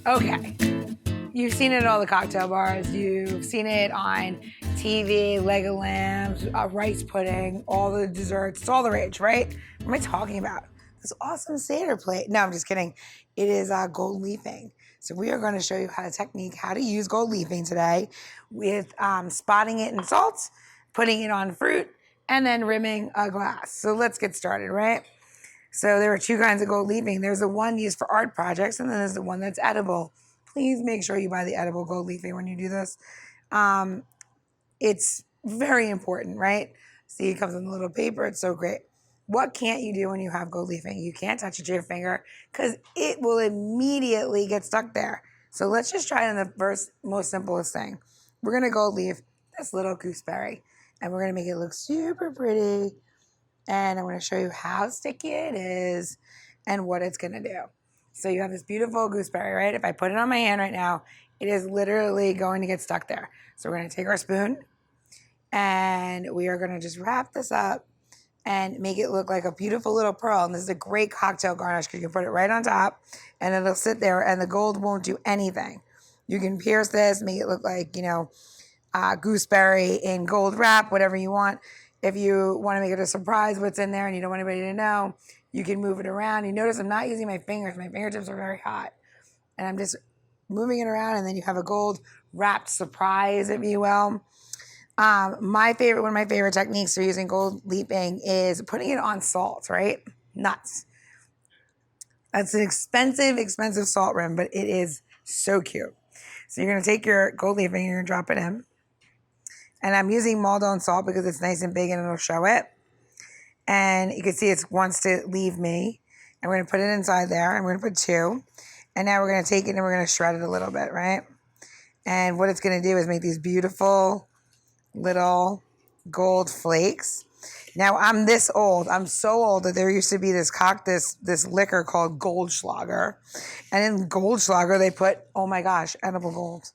Okay. You've seen it at all the cocktail bars. You've seen it on TV, leg of lambs, rice pudding, all the desserts. It's all the rage, right? What am I talking about? This awesome Seder plate. No, I'm just kidding. It is gold leafing. So we are going to show you how to use gold leafing today with spotting it in salt, putting it on fruit, and then rimming a glass. So let's get started, right? So there are two kinds of gold leafing. There's the one used for art projects, and then there's the one that's edible. Please make sure you buy the edible gold leafing when you do this. It's very important, right? See, it comes in a little paper. It's so great. What can't you do when you have gold leafing? You can't touch it to your finger because it will immediately get stuck there. So let's just try it on the first, most simplest thing. We're going to gold leaf this little gooseberry, and we're going to make it look super pretty. And I'm going to show you how sticky it is and what it's going to do. So you have this beautiful gooseberry, right? If I put it on my hand right now, it is literally going to get stuck there. So we're going to take our spoon and we are going to just wrap this up and make it look like a beautiful little pearl. And this is a great cocktail garnish because you can put it right on top and it'll sit there and the gold won't do anything. You can pierce this, make it look like, gooseberry in gold wrap, whatever you want. If you want to make it a surprise what's in there and you don't want anybody to know, you can move it around. You notice I'm not using my fingers. My fingertips are very hot. And I'm just moving it around, and then you have a gold wrapped surprise, if you will. One of my favorite techniques for using gold leafing is putting it on salt, right? Nuts. That's an expensive salt rim, but it is so cute. So you're going to take your gold leafing and you're going to drop it in. And I'm using Maldon salt because it's nice and big and it'll show it. And you can see it wants to leave me. And we're going to put it inside there. And we're going to put 2. And now we're going to take it and we're going to shred it a little bit, right? And what it's going to do is make these beautiful little gold flakes. Now, I'm this old. I'm so old that there used to be this liquor called Goldschlager. And in Goldschlager, they put, oh my gosh, edible gold.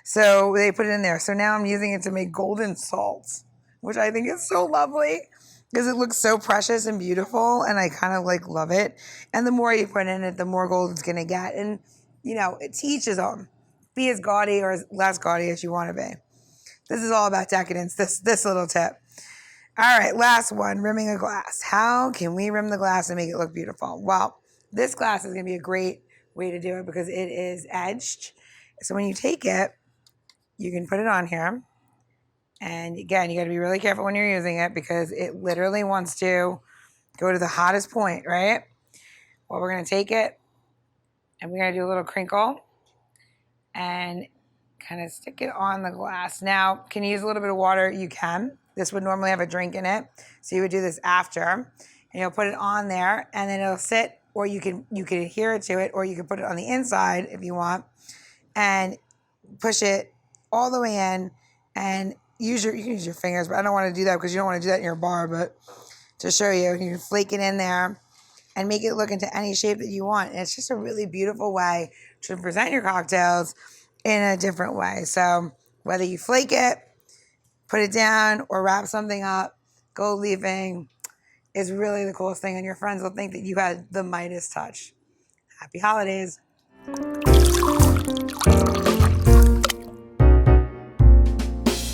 So they put it in there. So now I'm using it to make golden salt, which I think is so lovely because it looks so precious and beautiful, and I kind of love it. And the more you put in it, the more gold it's going to get. And, it teaches them. Be as gaudy or as less gaudy as you want to be. This is all about decadence, this little tip. All right, last one, rimming a glass. How can we rim the glass and make it look beautiful? Well, this glass is going to be a great way to do it because it is edged. So when you take it, you can put it on here. And again, you got to be really careful when you're using it because it literally wants to go to the hottest point, right? Well, we're going to take it and we're going to do a little crinkle and kind of stick it on the glass. Now, can you use a little bit of water? You can. This would normally have a drink in it. So you would do this after and you'll put it on there and then it'll sit, or you can adhere it to it, or you can put it on the inside if you want and push it all the way in and you can use your fingers, but I don't want to do that because you don't want to do that in your bar, but to show you, you can flake it in there and make it look into any shape that you want. And it's just a really beautiful way to present your cocktails in a different way. So whether you flake it, put it down, or wrap something up, gold leafing is really the coolest thing. And your friends will think that you had the Midas touch. Happy holidays.